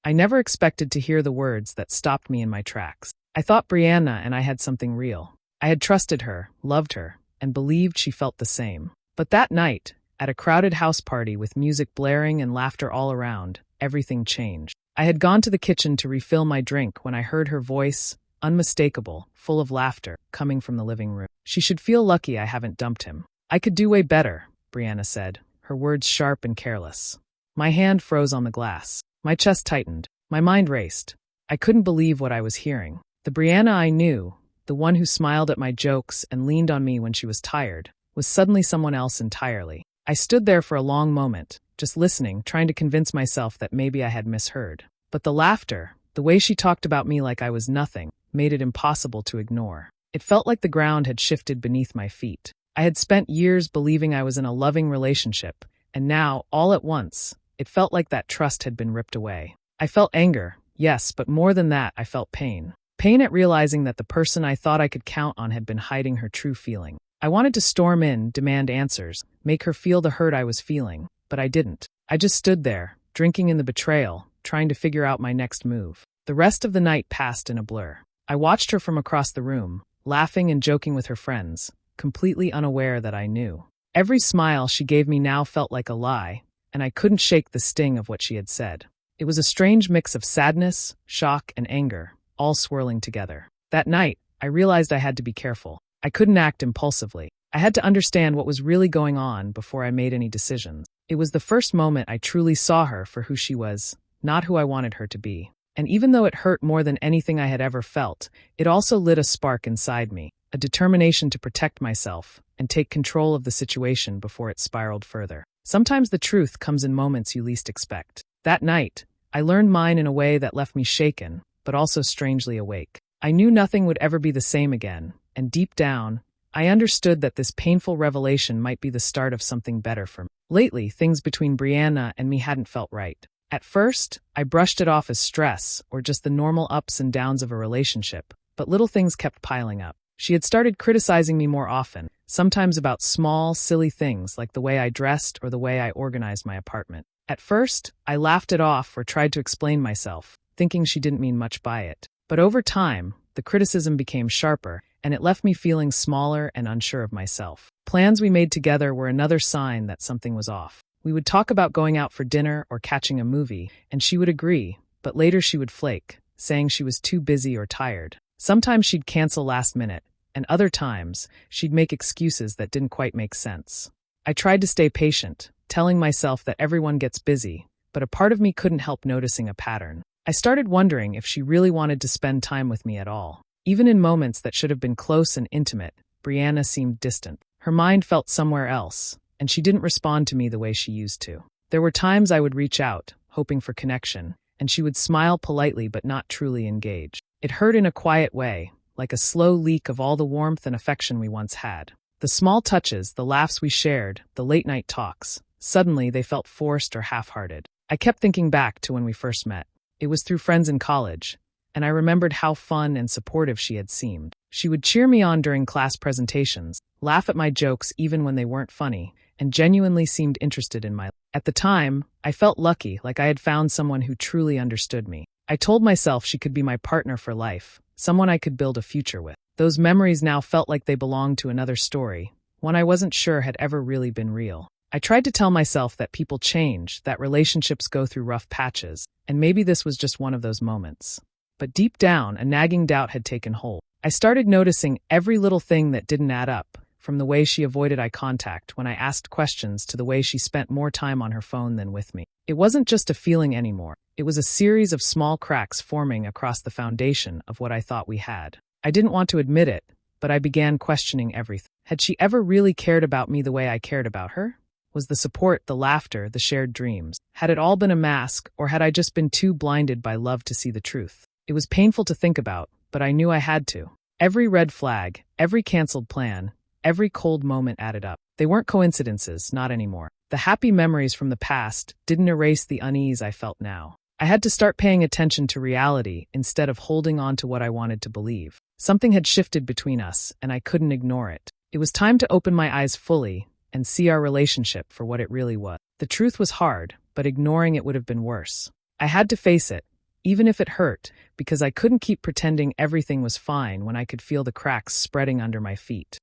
I never expected to hear the words that stopped me in my tracks. I thought Brianna and I had something real. I had trusted her, loved her, and believed she felt the same. But that night, at a crowded house party with music blaring and laughter all around, everything changed. I had gone to the kitchen to refill my drink when I heard her voice, unmistakable, full of laughter, coming from the living room. She should feel lucky I haven't dumped him. I could do way better, Brianna said, her words sharp and careless. My hand froze on the glass. My chest tightened. My mind raced. I couldn't believe what I was hearing. The Brianna I knew, the one who smiled at my jokes and leaned on me when she was tired, was suddenly someone else entirely. I stood there for a long moment, just listening, trying to convince myself that maybe I had misheard. But the laughter, the way she talked about me like I was nothing, made it impossible to ignore. It felt like the ground had shifted beneath my feet. I had spent years believing I was in a loving relationship, and now, all at once, it felt like that trust had been ripped away. I felt anger, yes, but more than that, I felt pain. Pain at realizing that the person I thought I could count on had been hiding her true feeling. I wanted to storm in, demand answers, make her feel the hurt I was feeling, but I didn't. I just stood there, drinking in the betrayal, trying to figure out my next move. The rest of the night passed in a blur. I watched her from across the room, laughing and joking with her friends, completely unaware that I knew. Every smile she gave me now felt like a lie, and I couldn't shake the sting of what she had said. It was a strange mix of sadness, shock, and anger, all swirling together. That night, I realized I had to be careful. I couldn't act impulsively. I had to understand what was really going on before I made any decisions. It was the first moment I truly saw her for who she was, not who I wanted her to be. And even though it hurt more than anything I had ever felt, it also lit a spark inside me, a determination to protect myself and take control of the situation before it spiraled further. Sometimes the truth comes in moments you least expect. That night, I learned mine in a way that left me shaken, but also strangely awake. I knew nothing would ever be the same again, and deep down, I understood that this painful revelation might be the start of something better for me. Lately, things between Brianna and me hadn't felt right. At first, I brushed it off as stress or just the normal ups and downs of a relationship, but little things kept piling up. She had started criticizing me more often, sometimes about small, silly things like the way I dressed or the way I organized my apartment. At first, I laughed it off or tried to explain myself, thinking she didn't mean much by it. But over time, the criticism became sharper, and it left me feeling smaller and unsure of myself. Plans we made together were another sign that something was off. We would talk about going out for dinner or catching a movie, and she would agree, but later she would flake, saying she was too busy or tired. Sometimes she'd cancel last minute, and other times, she'd make excuses that didn't quite make sense. I tried to stay patient, telling myself that everyone gets busy, but a part of me couldn't help noticing a pattern. I started wondering if she really wanted to spend time with me at all. Even in moments that should have been close and intimate, Brianna seemed distant. Her mind felt somewhere else, and she didn't respond to me the way she used to. There were times I would reach out, hoping for connection, and she would smile politely but not truly engage. It hurt in a quiet way, like a slow leak of all the warmth and affection we once had. The small touches, the laughs we shared, the late-night talks, suddenly they felt forced or half-hearted. I kept thinking back to when we first met. It was through friends in college, and I remembered how fun and supportive she had seemed. She would cheer me on during class presentations, laugh at my jokes even when they weren't funny, and genuinely seemed interested in my life. At the time, I felt lucky, like I had found someone who truly understood me. I told myself she could be my partner for life, someone I could build a future with. Those memories now felt like they belonged to another story, one I wasn't sure had ever really been real. I tried to tell myself that people change, that relationships go through rough patches, and maybe this was just one of those moments. But deep down, a nagging doubt had taken hold. I started noticing every little thing that didn't add up, from the way she avoided eye contact when I asked questions to the way she spent more time on her phone than with me. It wasn't just a feeling anymore. It was a series of small cracks forming across the foundation of what I thought we had. I didn't want to admit it, but I began questioning everything. Had she ever really cared about me the way I cared about her? Was the support, the laughter, the shared dreams? Had it all been a mask, or had I just been too blinded by love to see the truth? It was painful to think about, but I knew I had to. Every red flag, every canceled plan, every cold moment added up. They weren't coincidences, not anymore. The happy memories from the past didn't erase the unease I felt now. I had to start paying attention to reality instead of holding on to what I wanted to believe. Something had shifted between us, and I couldn't ignore it. It was time to open my eyes fully and see our relationship for what it really was. The truth was hard, but ignoring it would have been worse. I had to face it, even if it hurt, because I couldn't keep pretending everything was fine when I could feel the cracks spreading under my feet.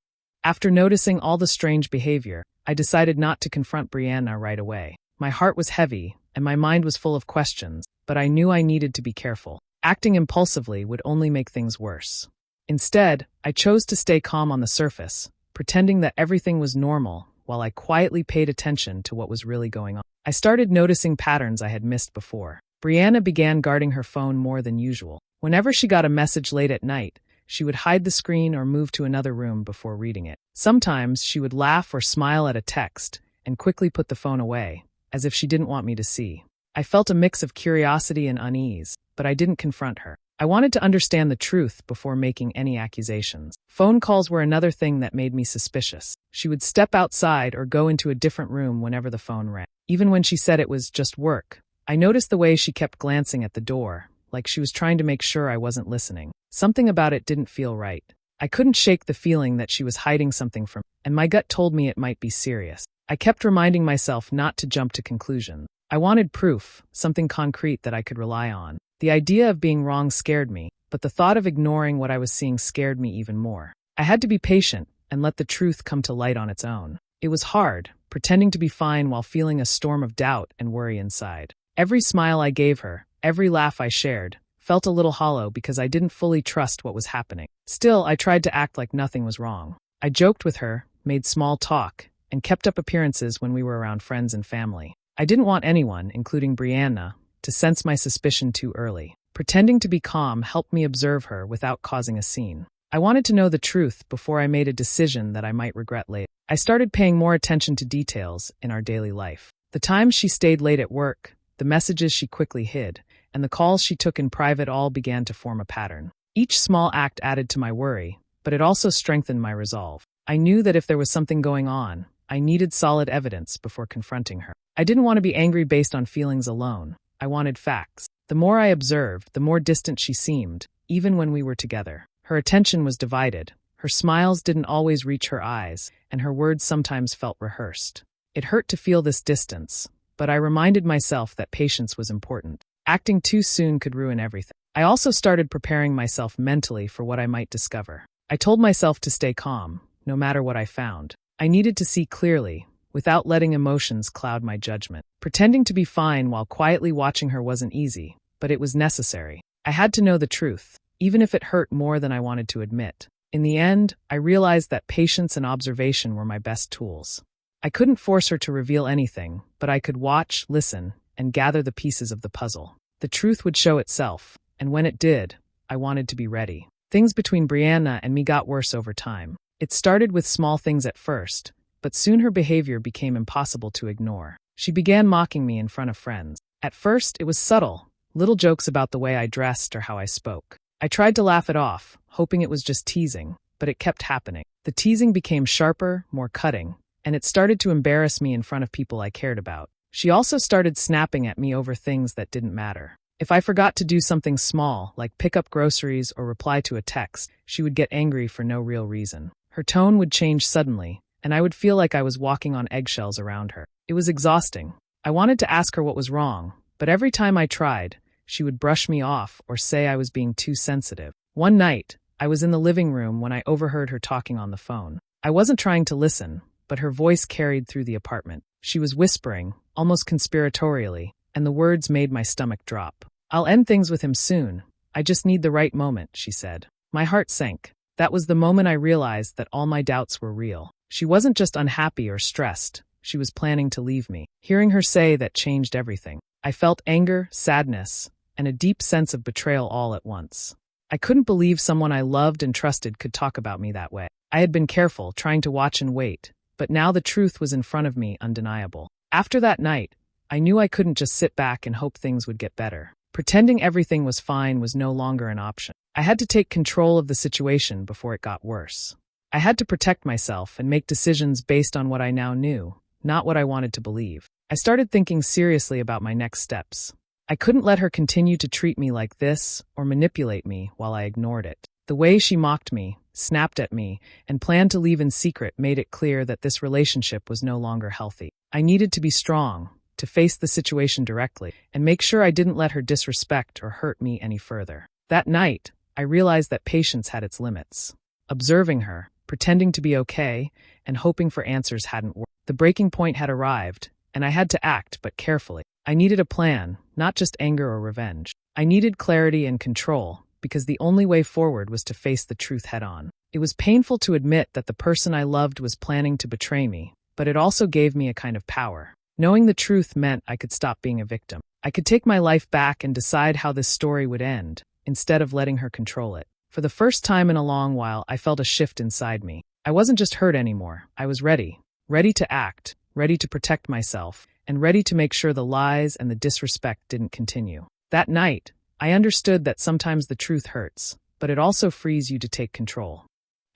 After noticing all the strange behavior, I decided not to confront Brianna right away. My heart was heavy, and my mind was full of questions, but I knew I needed to be careful. Acting impulsively would only make things worse. Instead, I chose to stay calm on the surface, pretending that everything was normal while I quietly paid attention to what was really going on. I started noticing patterns I had missed before. Brianna began guarding her phone more than usual. Whenever she got a message late at night, she would hide the screen or move to another room before reading it. Sometimes she would laugh or smile at a text and quickly put the phone away, as if she didn't want me to see. I felt a mix of curiosity and unease, but I didn't confront her. I wanted to understand the truth before making any accusations. Phone calls were another thing that made me suspicious. She would step outside or go into a different room whenever the phone rang. Even when she said it was just work, I noticed the way she kept glancing at the door, like she was trying to make sure I wasn't listening. Something about it didn't feel right. I couldn't shake the feeling that she was hiding something from me, and my gut told me it might be serious. I kept reminding myself not to jump to conclusions. I wanted proof, something concrete that I could rely on. The idea of being wrong scared me, but the thought of ignoring what I was seeing scared me even more. I had to be patient and let the truth come to light on its own. It was hard, pretending to be fine while feeling a storm of doubt and worry inside. Every smile I gave her, every laugh I shared, felt a little hollow because I didn't fully trust what was happening. Still, I tried to act like nothing was wrong. I joked with her, made small talk, and kept up appearances when we were around friends and family. I didn't want anyone, including Brianna, to sense my suspicion too early. Pretending to be calm helped me observe her without causing a scene. I wanted to know the truth before I made a decision that I might regret later. I started paying more attention to details in our daily life. The times she stayed late at work, the messages she quickly hid, and the calls she took in private all began to form a pattern. Each small act added to my worry, but it also strengthened my resolve. I knew that if there was something going on, I needed solid evidence before confronting her. I didn't want to be angry based on feelings alone. I wanted facts. The more I observed, the more distant she seemed, even when we were together. Her attention was divided. Her smiles didn't always reach her eyes, and her words sometimes felt rehearsed. It hurt to feel this distance, but I reminded myself that patience was important. Acting too soon could ruin everything. I also started preparing myself mentally for what I might discover. I told myself to stay calm, no matter what I found. I needed to see clearly, without letting emotions cloud my judgment. Pretending to be fine while quietly watching her wasn't easy, but it was necessary. I had to know the truth, even if it hurt more than I wanted to admit. In the end, I realized that patience and observation were my best tools. I couldn't force her to reveal anything, but I could watch, listen, and gather the pieces of the puzzle. The truth would show itself, and when it did, I wanted to be ready. Things between Brianna and me got worse over time. It started with small things at first, but soon her behavior became impossible to ignore. She began mocking me in front of friends. At first, it was subtle, little jokes about the way I dressed or how I spoke. I tried to laugh it off, hoping it was just teasing, but it kept happening. The teasing became sharper, more cutting, and it started to embarrass me in front of people I cared about. She also started snapping at me over things that didn't matter. If I forgot to do something small, like pick up groceries or reply to a text, she would get angry for no real reason. Her tone would change suddenly, and I would feel like I was walking on eggshells around her. It was exhausting. I wanted to ask her what was wrong, but every time I tried, she would brush me off or say I was being too sensitive. One night, I was in the living room when I overheard her talking on the phone. I wasn't trying to listen, but her voice carried through the apartment. She was whispering, almost conspiratorially, and the words made my stomach drop. "I'll end things with him soon. I just need the right moment," she said. My heart sank. That was the moment I realized that all my doubts were real. She wasn't just unhappy or stressed. She was planning to leave me. Hearing her say that changed everything. I felt anger, sadness, and a deep sense of betrayal all at once. I couldn't believe someone I loved and trusted could talk about me that way. I had been careful, trying to watch and wait, but now the truth was in front of me, undeniable. After that night, I knew I couldn't just sit back and hope things would get better. Pretending everything was fine was no longer an option. I had to take control of the situation before it got worse. I had to protect myself and make decisions based on what I now knew, not what I wanted to believe. I started thinking seriously about my next steps. I couldn't let her continue to treat me like this or manipulate me while I ignored it. The way she mocked me, snapped at me, and planned to leave in secret made it clear that this relationship was no longer healthy. I needed to be strong, to face the situation directly, and make sure I didn't let her disrespect or hurt me any further. That night, I realized that patience had its limits. Observing her, pretending to be okay, and hoping for answers hadn't worked. The breaking point had arrived, and I had to act, but carefully. I needed a plan, not just anger or revenge. I needed clarity and control, because the only way forward was to face the truth head-on. It was painful to admit that the person I loved was planning to betray me, but it also gave me a kind of power. Knowing the truth meant I could stop being a victim. I could take my life back and decide how this story would end, instead of letting her control it. For the first time in a long while, I felt a shift inside me. I wasn't just hurt anymore. I was ready. Ready to act, ready to protect myself, and ready to make sure the lies and the disrespect didn't continue. That night, I understood that sometimes the truth hurts, but it also frees you to take control.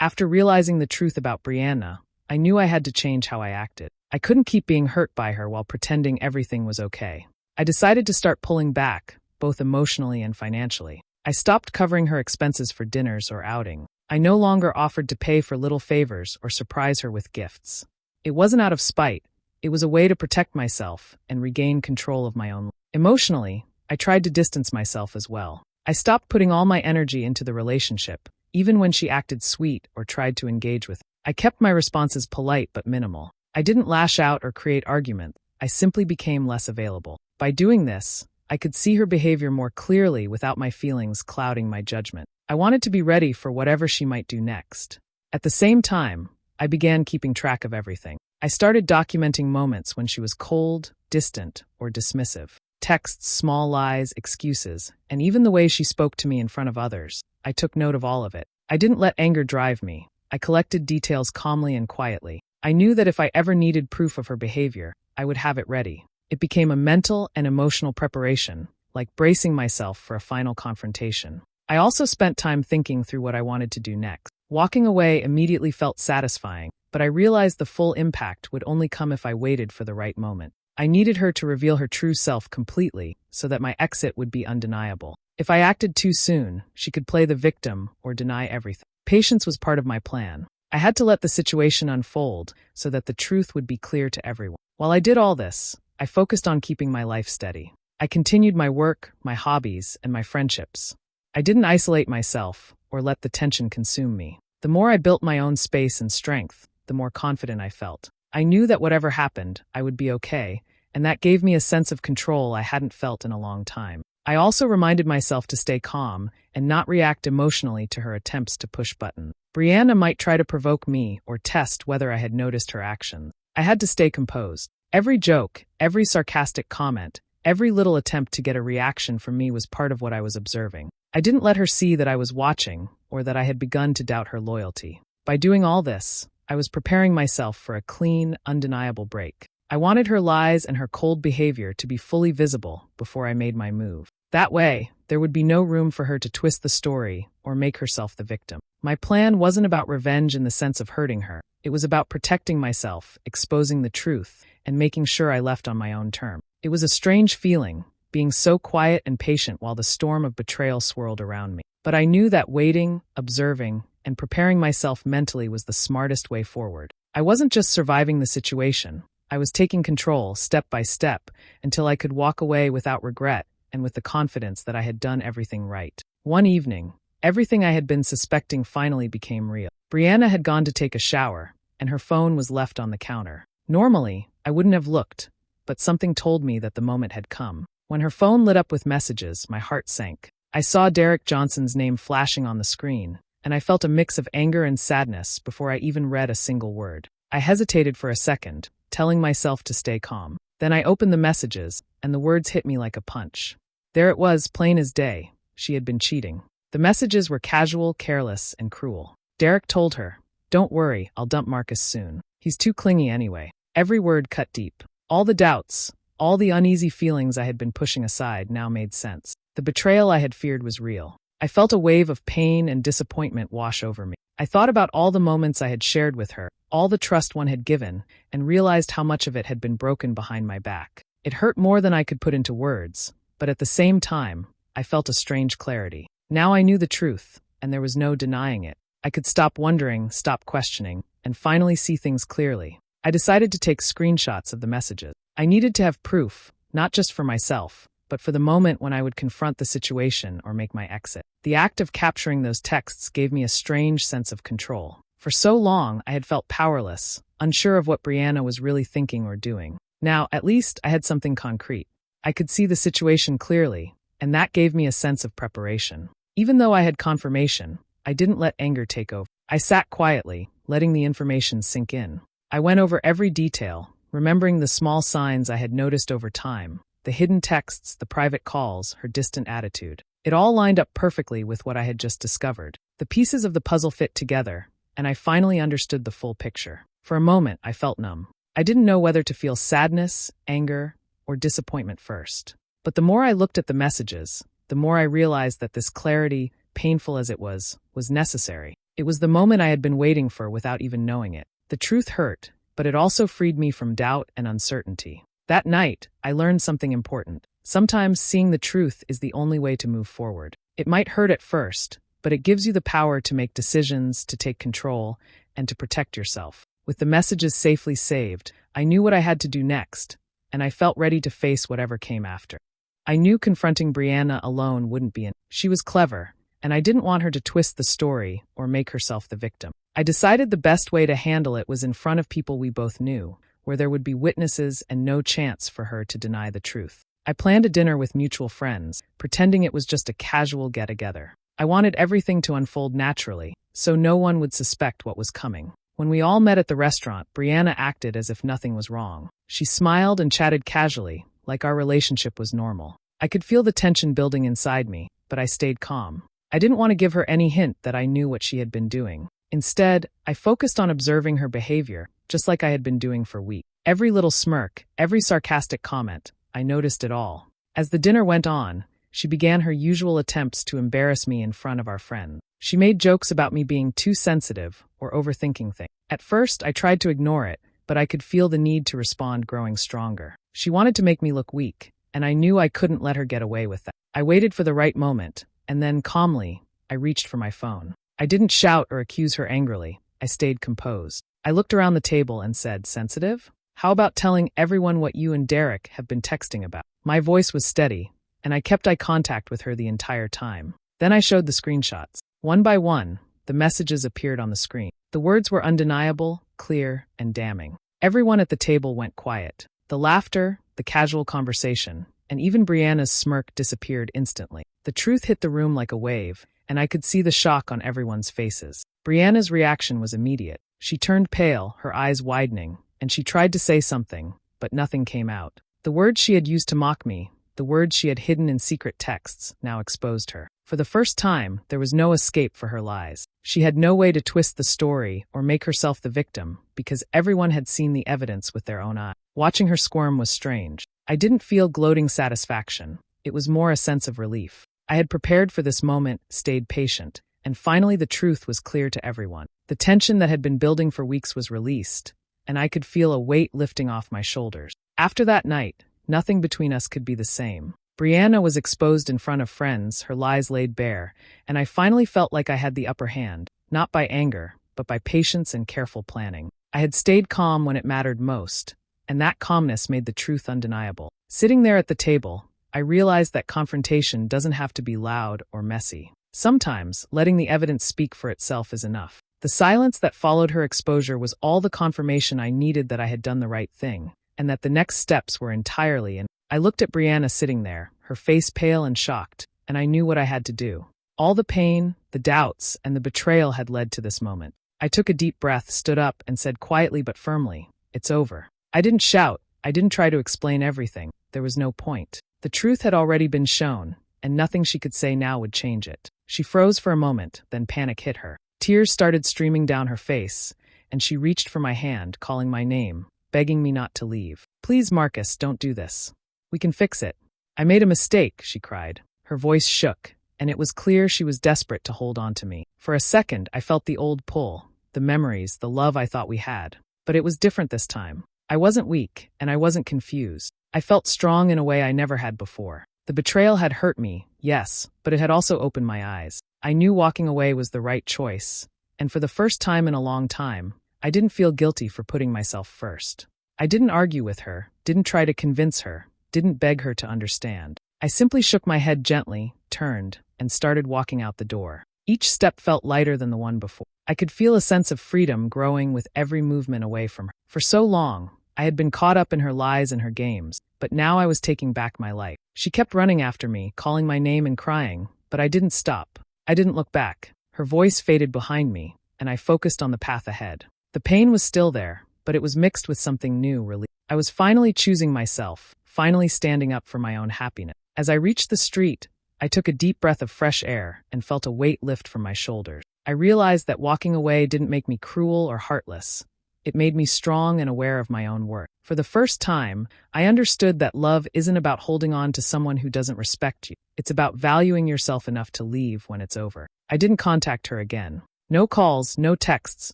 After realizing the truth about Brianna, I knew I had to change how I acted. I couldn't keep being hurt by her while pretending everything was okay. I decided to start pulling back, both emotionally and financially. I stopped covering her expenses for dinners or outing. I no longer offered to pay for little favors or surprise her with gifts. It wasn't out of spite. It was a way to protect myself and regain control of my own life. Emotionally, I tried to distance myself as well. I stopped putting all my energy into the relationship, even when she acted sweet or tried to engage with me. I kept my responses polite but minimal. I didn't lash out or create arguments. I simply became less available. By doing this, I could see her behavior more clearly without my feelings clouding my judgment. I wanted to be ready for whatever she might do next. At the same time, I began keeping track of everything. I started documenting moments when she was cold, distant, or dismissive. Texts, small lies, excuses, and even the way she spoke to me in front of others. I took note of all of it. I didn't let anger drive me. I collected details calmly and quietly. I knew that if I ever needed proof of her behavior, I would have it ready. It became a mental and emotional preparation, like bracing myself for a final confrontation. I also spent time thinking through what I wanted to do next. Walking away immediately felt satisfying, but I realized the full impact would only come if I waited for the right moment. I needed her to reveal her true self completely so that my exit would be undeniable. If I acted too soon, she could play the victim or deny everything. Patience was part of my plan. I had to let the situation unfold so that the truth would be clear to everyone. While I did all this, I focused on keeping my life steady. I continued my work, my hobbies, and my friendships. I didn't isolate myself or let the tension consume me. The more I built my own space and strength, the more confident I felt. I knew that whatever happened, I would be okay, and that gave me a sense of control I hadn't felt in a long time. I also reminded myself to stay calm and not react emotionally to her attempts to push buttons. Brianna might try to provoke me or test whether I had noticed her actions. I had to stay composed. Every joke, every sarcastic comment, every little attempt to get a reaction from me was part of what I was observing. I didn't let her see that I was watching or that I had begun to doubt her loyalty. By doing all this, I was preparing myself for a clean, undeniable break. I wanted her lies and her cold behavior to be fully visible before I made my move. That way, there would be no room for her to twist the story or make herself the victim. My plan wasn't about revenge in the sense of hurting her. It was about protecting myself, exposing the truth, and making sure I left on my own terms. It was a strange feeling, being so quiet and patient while the storm of betrayal swirled around me. But I knew that waiting, observing, and preparing myself mentally was the smartest way forward. I wasn't just surviving the situation. I was taking control, step by step, until I could walk away without regret and with the confidence that I had done everything right. One evening, everything I had been suspecting finally became real. Brianna had gone to take a shower, and her phone was left on the counter. Normally, I wouldn't have looked, but something told me that the moment had come. When her phone lit up with messages, my heart sank. I saw Derek Johnson's name flashing on the screen, and I felt a mix of anger and sadness before I even read a single word. I hesitated for a second, telling myself to stay calm. Then I opened the messages, and the words hit me like a punch. There it was, plain as day. She had been cheating. The messages were casual, careless, and cruel. Derek told her, "Don't worry, I'll dump Marcus soon. He's too clingy anyway." Every word cut deep. All the doubts, all the uneasy feelings I had been pushing aside now made sense. The betrayal I had feared was real. I felt a wave of pain and disappointment wash over me. I thought about all the moments I had shared with her, all the trust one had given, and realized how much of it had been broken behind my back. It hurt more than I could put into words, but at the same time, I felt a strange clarity. Now I knew the truth, and there was no denying it. I could stop wondering, stop questioning, and finally see things clearly. I decided to take screenshots of the messages. I needed to have proof, not just for myself, but for the moment when I would confront the situation or make my exit. The act of capturing those texts gave me a strange sense of control. For so long, I had felt powerless, unsure of what Brianna was really thinking or doing. Now, at least, I had something concrete. I could see the situation clearly, and that gave me a sense of preparation. Even though I had confirmation, I didn't let anger take over. I sat quietly, letting the information sink in. I went over every detail, remembering the small signs I had noticed over time, the hidden texts, the private calls, her distant attitude. It all lined up perfectly with what I had just discovered. The pieces of the puzzle fit together, and I finally understood the full picture. For a moment, I felt numb. I didn't know whether to feel sadness, anger, or disappointment first. But the more I looked at the messages, the more I realized that this clarity, painful as it was necessary. It was the moment I had been waiting for without even knowing it. The truth hurt, but it also freed me from doubt and uncertainty. That night, I learned something important. Sometimes seeing the truth is the only way to move forward. It might hurt at first, but it gives you the power to make decisions, to take control, and to protect yourself. With the messages safely saved, I knew what I had to do next, and I felt ready to face whatever came after. I knew confronting Brianna alone wouldn't be enough. She was clever, and I didn't want her to twist the story or make herself the victim. I decided the best way to handle it was in front of people we both knew, where there would be witnesses and no chance for her to deny the truth. I planned a dinner with mutual friends, pretending it was just a casual get-together. I wanted everything to unfold naturally, so no one would suspect what was coming. When we all met at the restaurant, Brianna acted as if nothing was wrong. She smiled and chatted casually, like our relationship was normal. I could feel the tension building inside me, but I stayed calm. I didn't want to give her any hint that I knew what she had been doing. Instead, I focused on observing her behavior, just like I had been doing for weeks. Every little smirk, every sarcastic comment, I noticed it all. As the dinner went on, she began her usual attempts to embarrass me in front of our friends. She made jokes about me being too sensitive or overthinking things. At first, I tried to ignore it, but I could feel the need to respond growing stronger. She wanted to make me look weak, and I knew I couldn't let her get away with that. I waited for the right moment, and then, calmly, I reached for my phone. I didn't shout or accuse her angrily. I stayed composed. I looked around the table and said, "Sensitive? How about telling everyone what you and Derek have been texting about?" My voice was steady, and I kept eye contact with her the entire time. Then I showed the screenshots. One by one, the messages appeared on the screen. The words were undeniable, clear, and damning. Everyone at the table went quiet. The laughter, the casual conversation, and even Brianna's smirk disappeared instantly. The truth hit the room like a wave, and I could see the shock on everyone's faces. Brianna's reaction was immediate. She turned pale, her eyes widening, and she tried to say something, but nothing came out. The words she had used to mock me, the words she had hidden in secret texts, now exposed her. For the first time, there was no escape for her lies. She had no way to twist the story or make herself the victim, because everyone had seen the evidence with their own eyes. Watching her squirm was strange. I didn't feel gloating satisfaction. It was more a sense of relief. I had prepared for this moment, stayed patient, and finally the truth was clear to everyone. The tension that had been building for weeks was released, and I could feel a weight lifting off my shoulders. After that night, nothing between us could be the same. Brianna was exposed in front of friends, her lies laid bare, and I finally felt like I had the upper hand, not by anger, but by patience and careful planning. I had stayed calm when it mattered most, and that calmness made the truth undeniable. Sitting there at the table, I realized that confrontation doesn't have to be loud or messy. Sometimes, letting the evidence speak for itself is enough. The silence that followed her exposure was all the confirmation I needed that I had done the right thing, and that the next steps were entirely in. I looked at Brianna sitting there, her face pale and shocked, and I knew what I had to do. All the pain, the doubts, and the betrayal had led to this moment. I took a deep breath, stood up, and said quietly but firmly, "It's over." I didn't shout. I didn't try to explain everything. There was no point. The truth had already been shown, and nothing she could say now would change it. She froze for a moment, then panic hit her. Tears started streaming down her face, and she reached for my hand, calling my name, begging me not to leave. "Please, Marcus, don't do this. We can fix it." "I made a mistake," she cried. Her voice shook, and it was clear she was desperate to hold on to me. For a second, I felt the old pull, the memories, the love I thought we had. But it was different this time. I wasn't weak, and I wasn't confused. I felt strong in a way I never had before. The betrayal had hurt me, yes, but it had also opened my eyes. I knew walking away was the right choice, and for the first time in a long time, I didn't feel guilty for putting myself first. I didn't argue with her, didn't try to convince her, didn't beg her to understand. I simply shook my head gently, turned, and started walking out the door. Each step felt lighter than the one before. I could feel a sense of freedom growing with every movement away from her. For so long, I had been caught up in her lies and her games, but now I was taking back my life. She kept running after me, calling my name and crying, but I didn't stop. I didn't look back. Her voice faded behind me, and I focused on the path ahead. The pain was still there, but it was mixed with something new, relief. I was finally choosing myself, finally standing up for my own happiness. As I reached the street, I took a deep breath of fresh air and felt a weight lift from my shoulders. I realized that walking away didn't make me cruel or heartless. It made me strong and aware of my own worth. For the first time, I understood that love isn't about holding on to someone who doesn't respect you. It's about valuing yourself enough to leave when it's over. I didn't contact her again. No calls, no texts,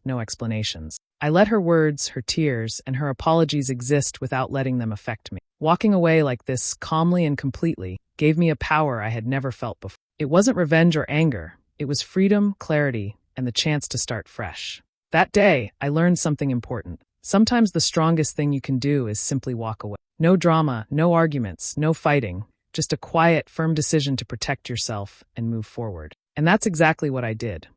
no explanations. I let her words, her tears, and her apologies exist without letting them affect me. Walking away like this, calmly and completely, gave me a power I had never felt before. It wasn't revenge or anger. It was freedom, clarity, and the chance to start fresh. That day, I learned something important. Sometimes the strongest thing you can do is simply walk away. No drama, no arguments, no fighting, just a quiet, firm decision to protect yourself and move forward. And that's exactly what I did.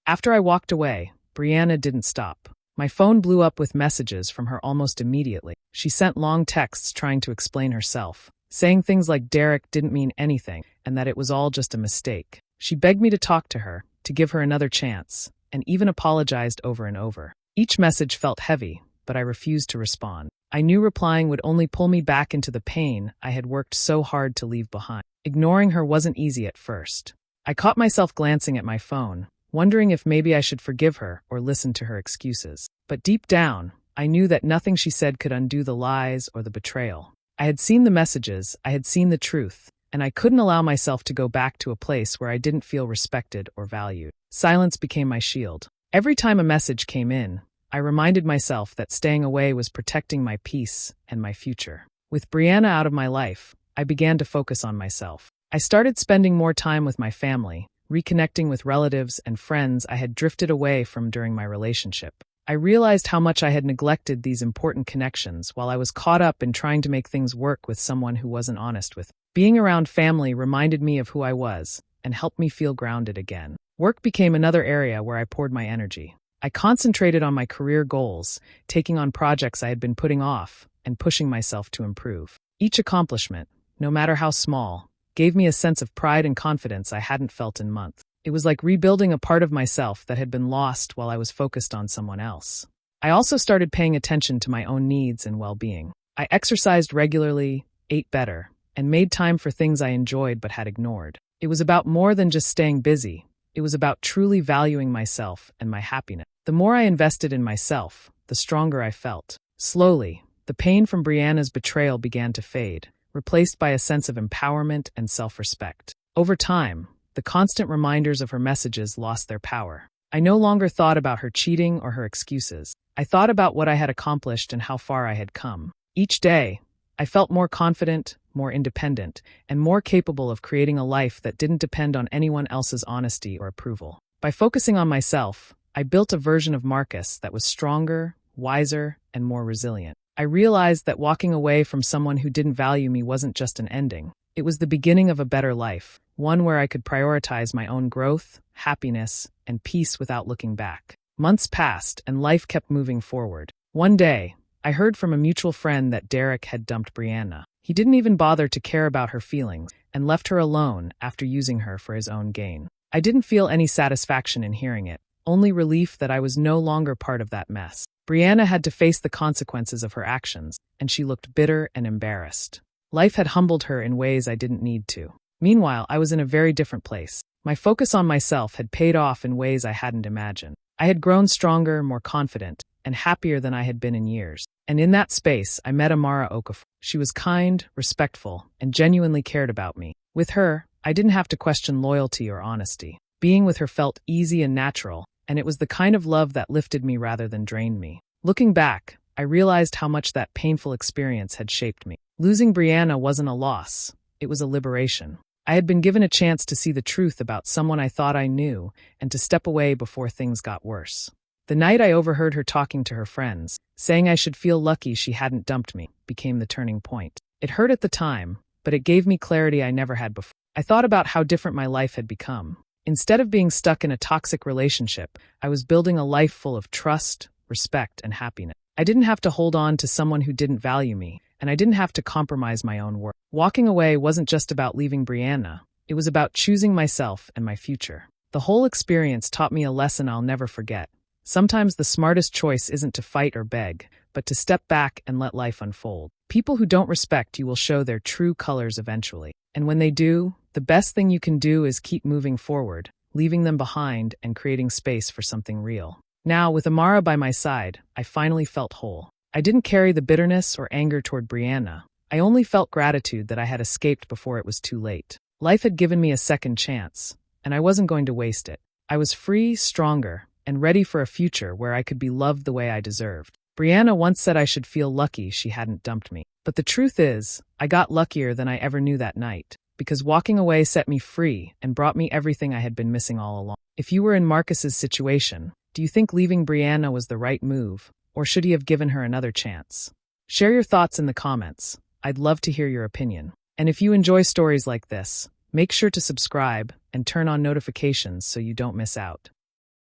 After I walked away, Brianna didn't stop. My phone blew up with messages from her almost immediately. She sent long texts trying to explain herself, saying things like Derek didn't mean anything and that it was all just a mistake. She begged me to talk to her, to give her another chance, and even apologized over and over. Each message felt heavy, but I refused to respond. I knew replying would only pull me back into the pain I had worked so hard to leave behind. Ignoring her wasn't easy at first. I caught myself glancing at my phone, wondering if maybe I should forgive her or listen to her excuses. But deep down, I knew that nothing she said could undo the lies or the betrayal. I had seen the messages, I had seen the truth, and I couldn't allow myself to go back to a place where I didn't feel respected or valued. Silence became my shield. Every time a message came in, I reminded myself that staying away was protecting my peace and my future. With Brianna out of my life, I began to focus on myself. I started spending more time with my family, reconnecting with relatives and friends I had drifted away from during my relationship. I realized how much I had neglected these important connections while I was caught up in trying to make things work with someone who wasn't honest with me. Being around family reminded me of who I was and helped me feel grounded again. Work became another area where I poured my energy. I concentrated on my career goals, taking on projects I had been putting off, and pushing myself to improve. Each accomplishment, no matter how small, gave me a sense of pride and confidence I hadn't felt in months. It was like rebuilding a part of myself that had been lost while I was focused on someone else. I also started paying attention to my own needs and well-being. I exercised regularly, ate better, and made time for things I enjoyed but had ignored. It was about more than just staying busy. It was about truly valuing myself and my happiness. The more I invested in myself, the stronger I felt. Slowly, the pain from Brianna's betrayal began to fade, replaced by a sense of empowerment and self-respect. Over time, the constant reminders of her messages lost their power. I no longer thought about her cheating or her excuses. I thought about what I had accomplished and how far I had come. Each day, I felt more confident, more independent, and more capable of creating a life that didn't depend on anyone else's honesty or approval. By focusing on myself, I built a version of Marcus that was stronger, wiser, and more resilient. I realized that walking away from someone who didn't value me wasn't just an ending. It was the beginning of a better life, one where I could prioritize my own growth, happiness, and peace without looking back. Months passed, and life kept moving forward. One day, I heard from a mutual friend that Derek had dumped Brianna. He didn't even bother to care about her feelings and left her alone after using her for his own gain. I didn't feel any satisfaction in hearing it, only relief that I was no longer part of that mess. Brianna had to face the consequences of her actions, and she looked bitter and embarrassed. Life had humbled her in ways I didn't need to. Meanwhile, I was in a very different place. My focus on myself had paid off in ways I hadn't imagined. I had grown stronger, more confident, and happier than I had been in years. And in that space, I met Amara Okafor. She was kind, respectful, and genuinely cared about me. With her, I didn't have to question loyalty or honesty. Being with her felt easy and natural, and it was the kind of love that lifted me rather than drained me. Looking back, I realized how much that painful experience had shaped me. Losing Brianna wasn't a loss, it was a liberation. I had been given a chance to see the truth about someone I thought I knew and to step away before things got worse. The night I overheard her talking to her friends, saying I should feel lucky she hadn't dumped me, became the turning point. It hurt at the time, but it gave me clarity I never had before. I thought about how different my life had become. Instead of being stuck in a toxic relationship, I was building a life full of trust, respect, and happiness. I didn't have to hold on to someone who didn't value me, and I didn't have to compromise my own worth. Walking away wasn't just about leaving Brianna, it was about choosing myself and my future. The whole experience taught me a lesson I'll never forget. Sometimes the smartest choice isn't to fight or beg, but to step back and let life unfold. People who don't respect you will show their true colors eventually. And when they do, the best thing you can do is keep moving forward, leaving them behind and creating space for something real. Now, with Amara by my side, I finally felt whole. I didn't carry the bitterness or anger toward Brianna. I only felt gratitude that I had escaped before it was too late. Life had given me a second chance, and I wasn't going to waste it. I was free, stronger, and ready for a future where I could be loved the way I deserved. Brianna once said I should feel lucky she hadn't dumped me. But the truth is, I got luckier than I ever knew that night, because walking away set me free and brought me everything I had been missing all along. If you were in Marcus's situation, do you think leaving Brianna was the right move, or should he have given her another chance? Share your thoughts in the comments. I'd love to hear your opinion. And if you enjoy stories like this, make sure to subscribe and turn on notifications so you don't miss out.